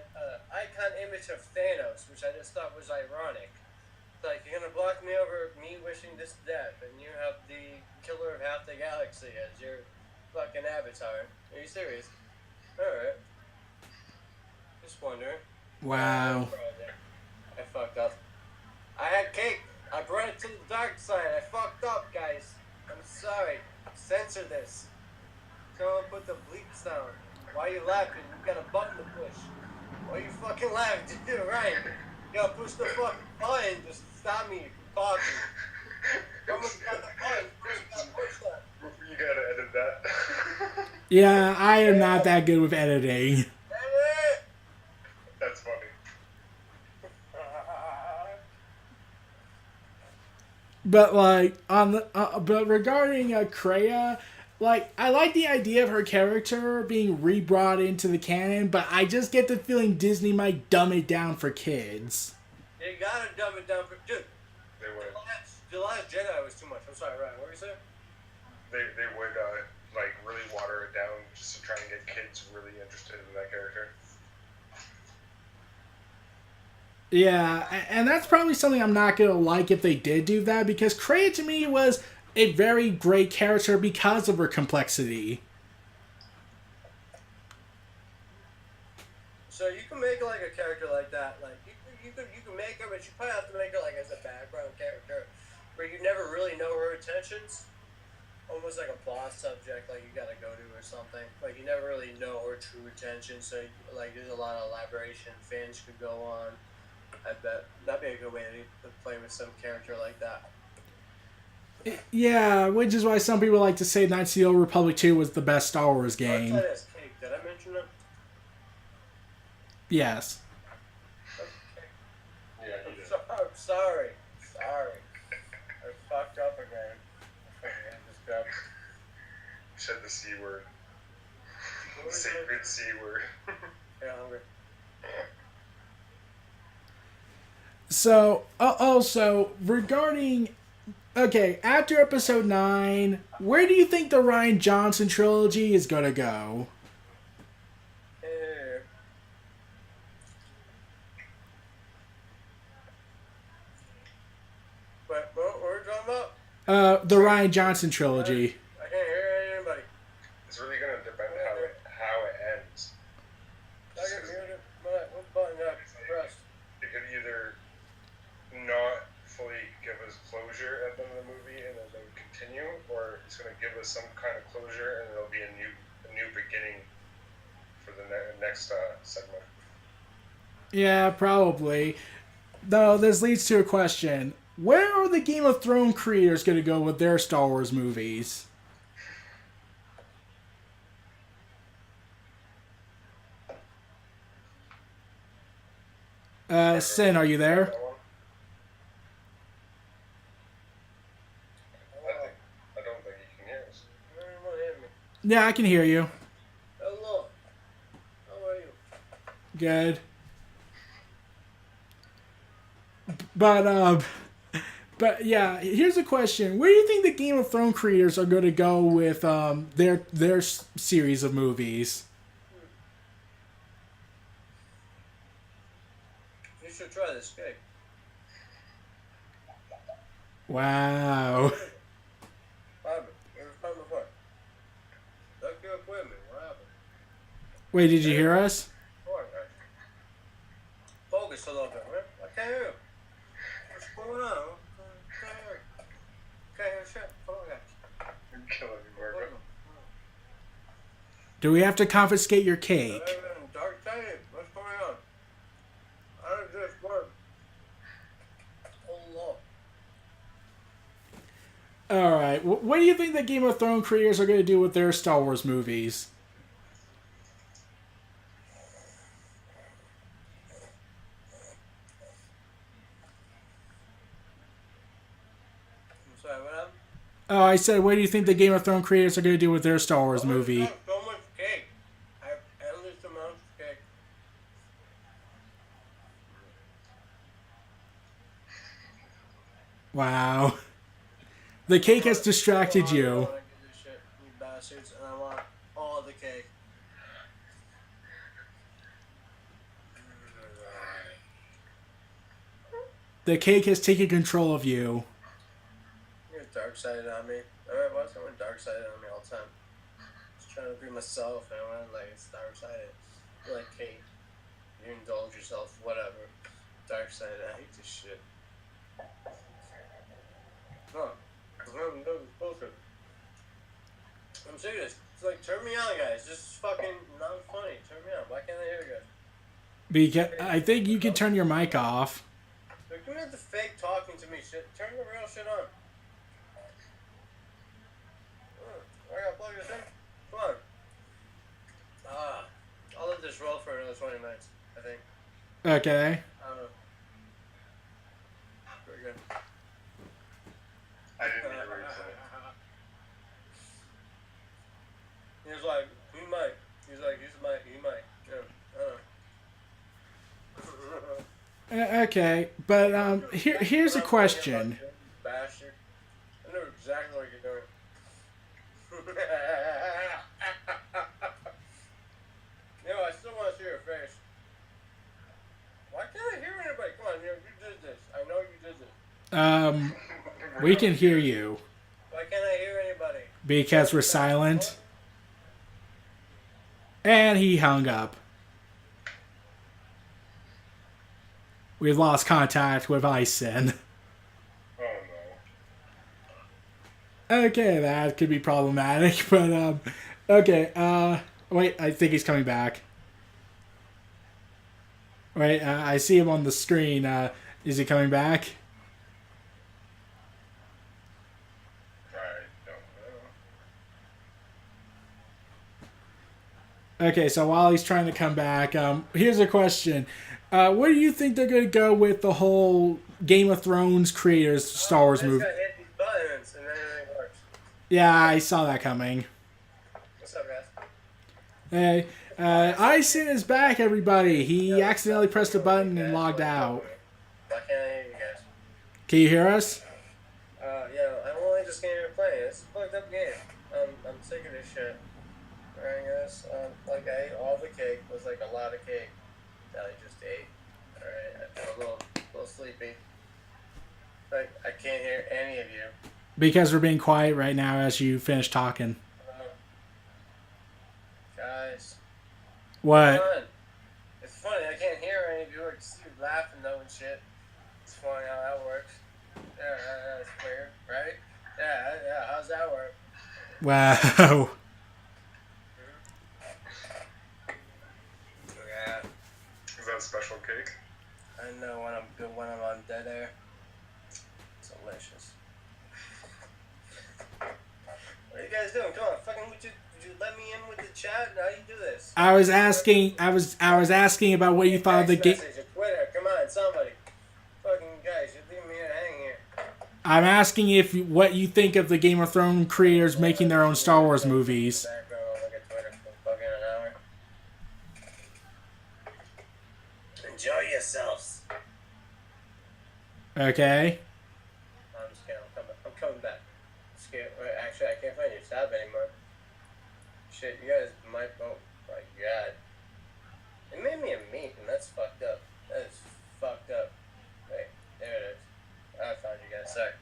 icon image of Thanos, which I just thought was ironic. It's like, you're gonna block me over me wishing this death, and you have the killer of half the galaxy as your fucking avatar. Are you serious? Alright. Just wondering. Wow. I fucked up. I had cake. I brought it to the dark side. I fucked up, guys. I'm sorry. Censor this. Someone put the bleeps down. Why are you laughing? You got a button to push. Why are you fucking laughing? Dude, Ryan, you gotta push the fucking button. Just stop me from talking. Someone's got the button. Push that. You gotta edit that. Yeah, I am not that good with editing. That's funny. But like but regarding Kreia, like I like the idea of her character being re-brought into the canon, but I just get the feeling Disney might dumb it down for kids. You gotta dumb it down for dude. They would. The Last Jedi was too much. I'm sorry, Ryan. What were you saying? They would like really water it down just to try and get kids really interested in that character. Yeah, and that's probably something I'm not gonna like if they did do that, because Kreia to me was a very great character because of her complexity. So you can make like a character like that, like you can make her, but you probably have to make her like as a background character, where you never really know her intentions. Almost like a boss subject, like you gotta go to or something. Like you never really know her true intentions, so like there's a lot of elaboration fans could go on. I bet that'd be a good way to play with some character like that. Yeah, which is why some people like to say Knights of the Old Republic 2 was the best Star Wars game. Outside as cake, did I mention that? Yes. Okay. Yeah, you did. I'm sorry. I fucked up again. I just got. You said the C word. What The was it? sacred C word. Yeah, hungry. So, also, regarding... Okay, after Episode 9, where do you think the Rian Johnson trilogy is going to go? What are we talking about? The Rian Johnson trilogy. I can't hear anybody. It's really gonna depend how it ends. I can hear it. What button did I press? It could either not fully give us closure at the end of the movie and then continue, or it's gonna give us some kind of closure and it'll be a new beginning for the next segment. Yeah, probably. Though, this leads to a question. Where are the Game of Thrones creators going to go with their Star Wars movies? Sin, are you there? I don't think he can hear us. Anyone hear me? Yeah, I can hear you. Hello. How are you? Good. But yeah, here's a question: where do you think the Game of Thrones creators are going to go with their series of movies? You should try this cake. Wow. What happened? It was time before. Don't give up with me. What happened? Wait, did you hear us? What? Focus a little bit, man. I can't hear you. What's going on? Can't hear you. Can't hear shit. Come on, guys. You're killing me, Marco. Do we have to confiscate your cake? Dark time. What's going on? I don't just work. Oh, Lord. All right. What do you think the Game of Thrones creators are going to do with their Star Wars movies? I'm sorry, what happened? Oh, I said, what do you think the Game of Thrones creators are going to do with their Star Wars movie? So much cake. I have endless amounts of cake. Wow. The cake has distracted I you. don't wanna get this shit, you bastards, and I want all the cake. The cake has taken control of you. You're dark-sided on me. Alright, why is someone dark-sided on me all the time? Just trying to be myself, and I want to, like, it's dark-sided. You like cake. You indulge yourself, whatever. Dark-sided, I hate this shit. No. I'm bullshit. I'm serious. It's like, turn me on, guys. Just fucking not funny. Turn me on. Why can't I hear you guys? Because I think you can turn your mic off. Like, give me the fake talking to me shit. Turn the real shit on. I gotta plug this in. Come on. I think. Okay. I don't know. Pretty good. I didn't hear what you said. He was like, he might. He's like, he might. Yeah, Okay, but here's a question. Bastard. I know exactly what you're doing. Yo, I still want to see your face. Why can't I hear anybody? Come on, you did this. I know you did this. We can hear you Why can't I hear anybody? because we're silent. And he hung up. We've lost contact with iSin. Oh Okay, that could be problematic, but okay. Wait, I think he's coming back. Wait, I see him on the screen. Is he coming back? no. I don't know. Okay, so while he's trying to come back, here's a question. Where do you think they're going to go with the whole Game of Thrones creators Star Wars movie? I just gotta hit these buttons and then everything works. Yeah, I saw that coming. What's up, guys? Hey, iSin is back, everybody. He accidentally pressed a button and logged out. Why can't I hear you guys? Can you hear us? Yeah, I'm only just getting to play. It's a fucked up game. I'm sick of this shit. Alright, guys. Like, I ate all the cake. It was like a lot of cake that I just ate. Alright, I feel a little sleepy. Like, I can't hear any of you. Because we're being quiet right now as you finish talking. Guys. What? Come on. It's funny. I can't hear any of you. I just see you laughing though and shit. It's funny how that works. Yeah, that's weird, right? Yeah. How's that work? Wow. Yeah. Is that special cake? I know when I'm good when I'm on dead air. It's delicious. What are you guys doing? Come on, fucking would you let me in with the chat? How do you do this? I was asking about what you thought of the game. Twitter, come on, somebody. Fucking guys, you're leaving me hanging here. I'm asking if what you think of the Game of Thrones creators making their own Star Wars movies. Background, I'll look at Twitter for fucking an hour. Enjoy yourselves. Okay. I'm just kidding. I'm coming back. Actually, I can't find your tab anymore. Shit, you guys might. Oh my god. It made me a meme, and that's fucked up. That is fucked up. Wait, there it is. I found you guys. Sorry.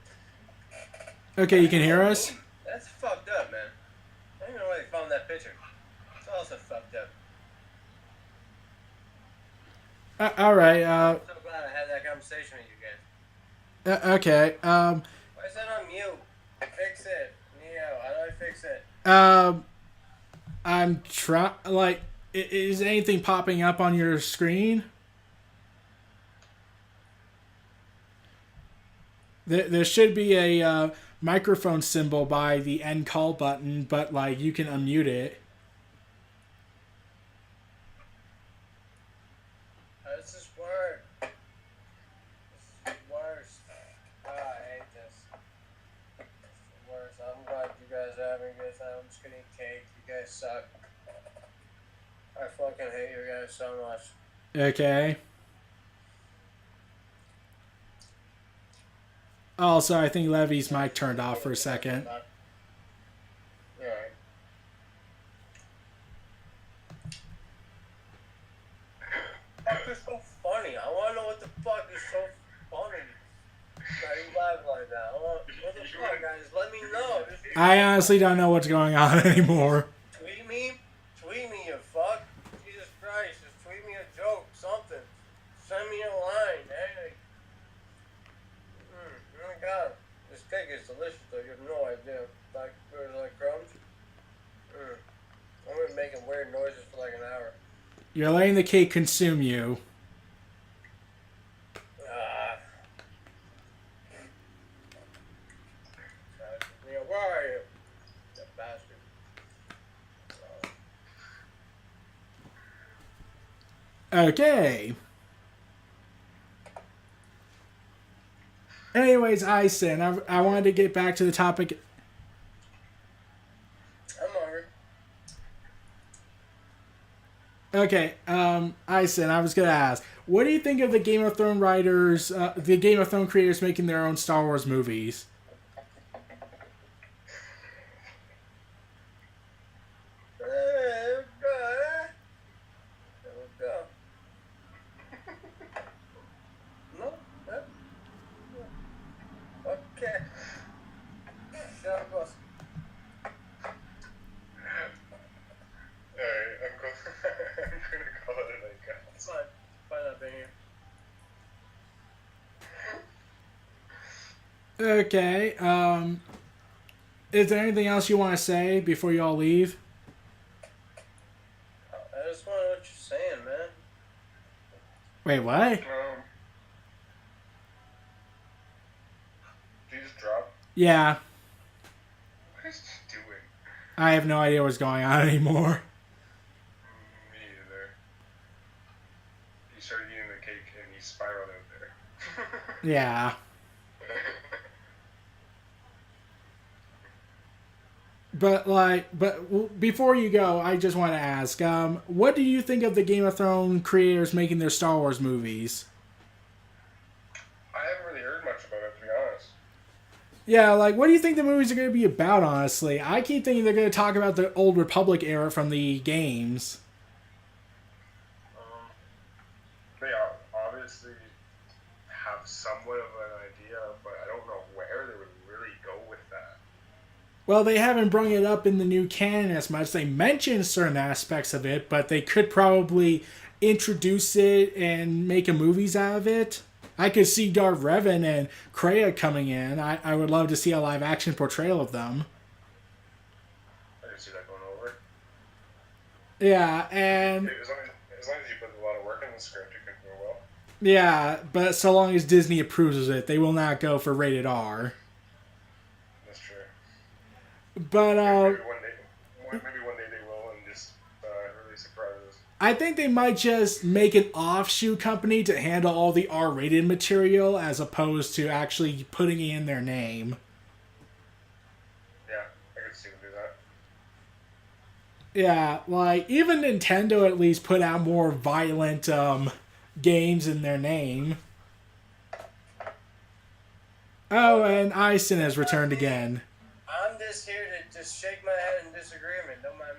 Okay, you can hear us? That's fucked up, man. I don't even know where they found that picture. It's also fucked up. Alright, I'm so glad I had that conversation with you guys. okay, Why is that on mute? Fix it. Neo, how do I fix it? I'm trying, like, is anything popping up on your screen? There should be a microphone symbol by the end call button, but, like, you can unmute it. How does this work? This is the worst. I hate this. It's the worst. I'm glad you guys are having a good time. I'm just gonna eat cake. You guys suck. I fucking hate you guys so much. Okay. Also, I think Levy's mic turned off for a second. Alright. It's so funny. I wanna know what the fuck is so funny. Why are you laughing like that? What the fuck, guys? Let me know. I honestly don't know what's going on anymore. Tweet me, you fuck. Jesus Christ, just tweet me a joke, something. Send me a line, hey. Oh my god, this cake is delicious though. You have no idea. Like, there's like crumbs. I'm gonna be making weird noises for like an hour. You're letting the cake consume you. Where are you? That bastard. Okay. Anyways, iSin, I wanted to get back to the topic. I'm hungry. Okay, iSin, I was gonna ask, what do you think of the Game of Thrones writers, the Game of Thrones creators making their own Star Wars movies? There we go. No? No? Okay. There it goes. Alright, I'm gonna call it a night, guys. It's fine. Fine not being here. Okay, is there anything else you want to say before you all leave? I just want to know what you're saying, man. Wait, what? Did you just drop? Yeah, What is he doing? I have no idea what's going on anymore. Me either. He started eating the cake and he spiraled out there. Yeah. But before you go, I just want to ask, what do you think of the Game of Thrones creators making their Star Wars movies? I haven't really heard much about it, to be honest. Yeah, like, what do you think the movies are going to be about, honestly? I keep thinking they're going to talk about the Old Republic era from the games. They obviously have somewhat of an idea, but I don't know where they would really go with that. Well, they haven't brought it up in the new canon as much. They mention certain aspects of it, but they could probably introduce it and make a movies out of it. I could see Darth Revan and Kreia coming in. I would love to see a live action portrayal of them. I can see that going over. Yeah, and As long as you put a lot of work in the script, you can go well. yeah, but so long as Disney approves of it, they will not go for rated R. That's true. But Maybe one day they will and just really surprise us. I think they might just make an offshoot company to handle all the R-rated material as opposed to actually putting in their name. Yeah, I could see them do that. Yeah, like, even Nintendo at least put out more violent games in their name. Oh, and iSin has returned again. I'm just here to just shake my head in disagreement. Don't mind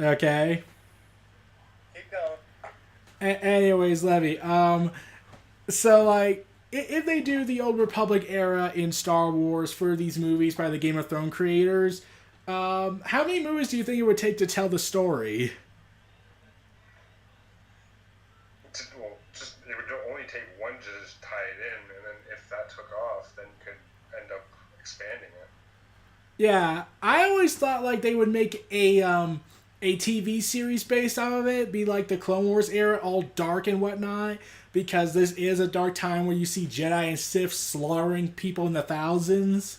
me. Okay. Keep going. Anyways, Levy, so, like, if they do the Old Republic era in Star Wars for these movies by the Game of Thrones creators, how many movies do you think it would take to tell the story? It would only take one to just tie it in, and then if that took off, then you could end up expanding it. Yeah, I always thought, like, they would make a TV series based off of it, be like the Clone Wars era, all dark and whatnot, because this is a dark time where you see Jedi and Sith slaughtering people in the thousands.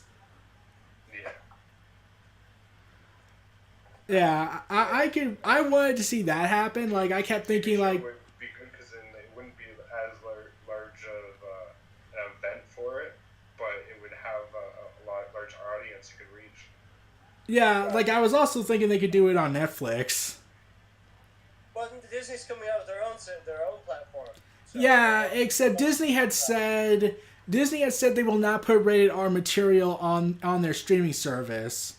Yeah, I wanted to see that happen. Like, I kept thinking, like, It would be good because then it wouldn't be as large of an event for it, but it would have a large audience it could reach. yeah, like, I was also thinking they could do it on Netflix. Well, Disney's coming out with their own platform. So Yeah, except Disney had said they will not put rated R material on their streaming service.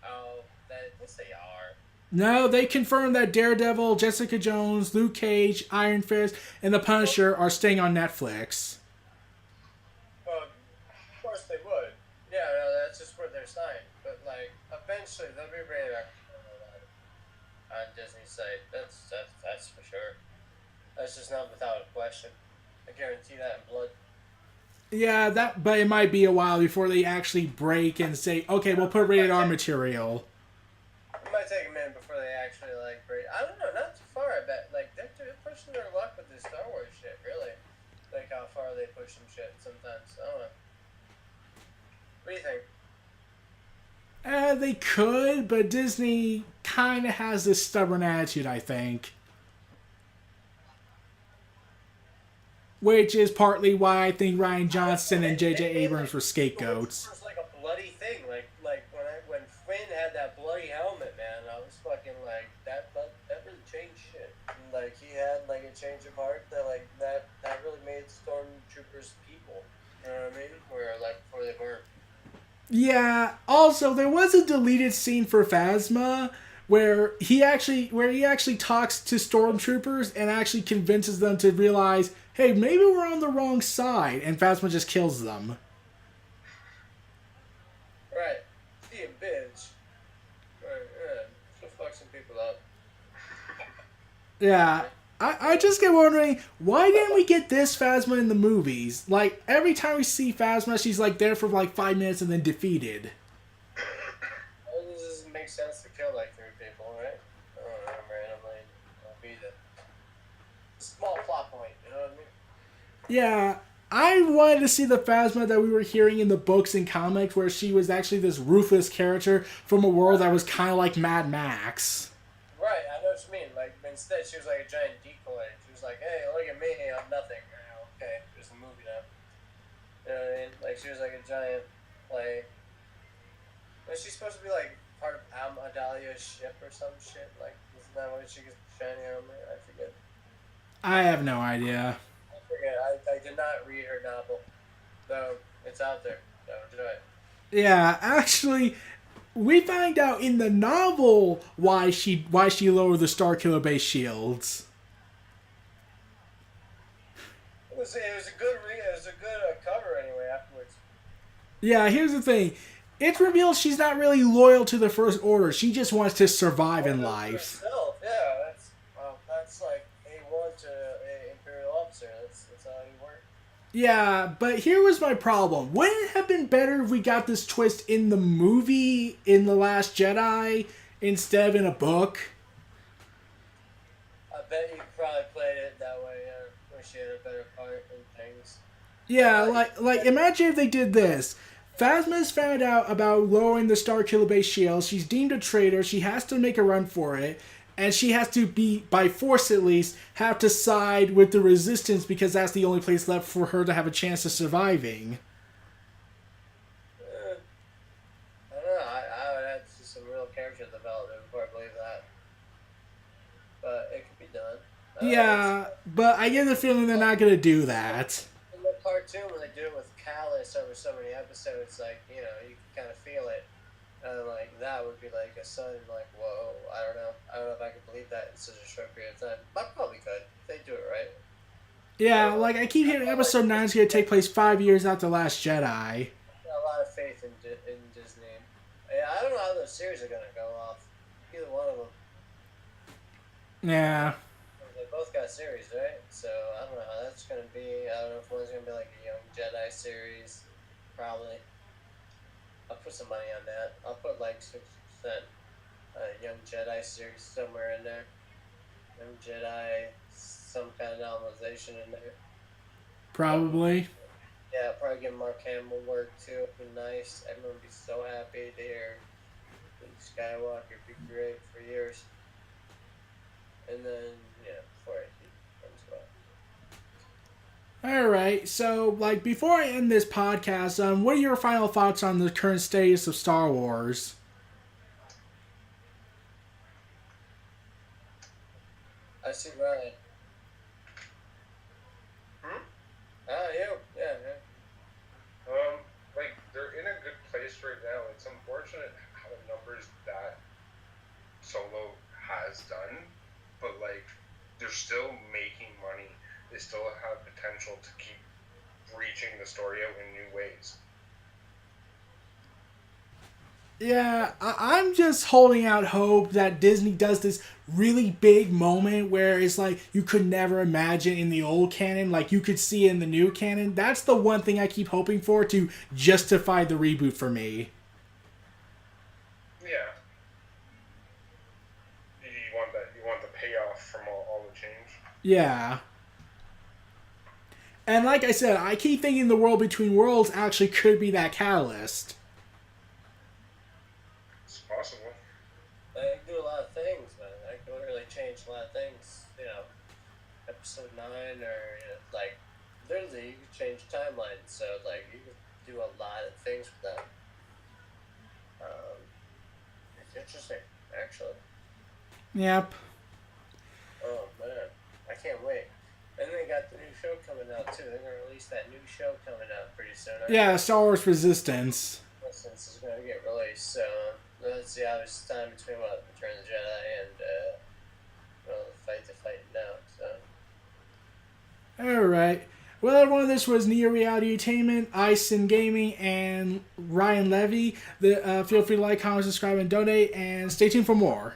Oh, yes they are. No, they confirmed that Daredevil, Jessica Jones, Luke Cage, Iron Fist, and The Punisher are staying on Netflix. Well, of course they would. Yeah, no, that's just where they're signed. But like, eventually they'll be rated on Disney's site. That's for sure. That's just not without a question. I guarantee that in blood. Yeah, but it might be a while before they actually break and say, okay, we'll put rated R material. It might take a minute before they actually like break. I don't know, not too far. I bet like they're pushing their luck with this Star Wars shit. Really, like how far they push some shit sometimes. I don't know. What do you think? They could, but Disney kind of has this stubborn attitude, I think. which is partly why I think Ryan Johnson and J.J. Abrams were scapegoats. It was like a bloody thing. Like when Finn had that bloody helmet, man, I was fucking like that really changed shit. And, like he had like a change of heart that really made stormtroopers people. You know what I mean? Where like before they weren't. Yeah. Also, there was a deleted scene for Phasma where he actually talks to stormtroopers and actually convinces them to realize, hey, maybe we're on the wrong side, and Phasma just kills them. Right. See a bitch. Right. Yeah. Just fuck some people up. Yeah. I just get wondering, why didn't we get this Phasma in the movies? Like, every time we see Phasma, she's like there for like 5 minutes and then defeated. Well, this doesn't make sense to kill like 3 people, right? I don't know, randomly. It'll be the small plot point, you know what I mean? Yeah, I wanted to see the Phasma that we were hearing in the books and comics, where she was actually this ruthless character from a world that was kind of like Mad Max. Right, I know what you mean. Like, instead, she was like a giant decoy. She was like, hey, look at me, I'm nothing. Okay, there's a movie now. You know what I mean? Like, she was like a giant, like... Was she supposed to be, like, part of Adalia's ship or some shit? Like, isn't that why she gets the shiny armor? I forget. I have no idea. I forget. I did not read her novel. So, it's out there. So, enjoy it. Yeah, actually, we find out in the novel why she lowered the Starkiller base shields. It was a good cover anyway afterwards. Yeah, here's the thing. It's revealed she's not really loyal to the First Order. She just wants to survive in life. Herself. Yeah, that's like A1 to a Imperial officer. That's how he works. Yeah, but here was my problem. Wouldn't it have been better if we got this twist in the movie in The Last Jedi instead of in a book? I bet you probably played it that way, where she had a better part in things. Yeah, like imagine if they did this. Phasma's found out about lowering the Starkiller base shield. She's deemed a traitor. She has to make a run for it. And she has to be, by force at least, have to side with the Resistance because that's the only place left for her to have a chance of surviving. I don't know. I would have to see some real character development before I believe that. But it could be done. Yeah, but I get the feeling they're not going to do that. In the cartoon, when they do it with Callus over so many episodes, like, you know, you can kind of feel it. And, like, that would be, like, a sudden, like, whoa, I don't know if I could believe that in such a short period of time. I probably could. If they do it right. Yeah, like, I keep hearing episode 9 is going to take place 5 years after Last Jedi. I got a lot of faith in Disney. Yeah, I don't know how those series are going to go off. Either one of them. Yeah. They both got series, right? So, I don't know how that's going to be. I don't know if one's going to be, like, a Young Jedi series. Probably. I'll put some money on that. I'll put like 6% Young Jedi series somewhere in there. Young Jedi, some kind of novelization in there. Probably. Yeah, probably get Mark Hamill work too. It'd be nice. Everyone would be so happy to hear Luke Skywalker. It'd be great for years. And then, yeah, before I comes well. Alright, so, like, before I end this podcast, what are your final thoughts on the current status of Star Wars? I see Ryan. You? Yeah. Like, they're in a good place right now. It's unfortunate how the numbers that Solo has done, but, like, they're still making money. They still have potential to keep reaching the story out in new ways. Yeah, I'm just holding out hope that Disney does this really big moment where it's like you could never imagine in the old canon, like you could see in the new canon. That's the one thing I keep hoping for to justify the reboot for me. Yeah. You want that? You want the payoff from all the change? Yeah. And like I said, I keep thinking the World Between Worlds actually could be that catalyst. It's possible. They can do a lot of things, man. They can really change a lot of things. You know, episode 9 or, you know, like, literally you can change timelines, so like you can do a lot of things with them. It's interesting, actually. Yep. Oh man, I can't wait. And they got the new show coming out too. They're gonna release that new show coming out pretty soon. Yeah, Star Wars Resistance. Resistance is gonna get released, so let's see how it's time between what Return of the Jedi and the fight now. So. All right. Well, everyone, this was Neo Reality Entertainment, iSinGaming, and Rian Levy. Feel free to like, comment, subscribe, and donate, and stay tuned for more.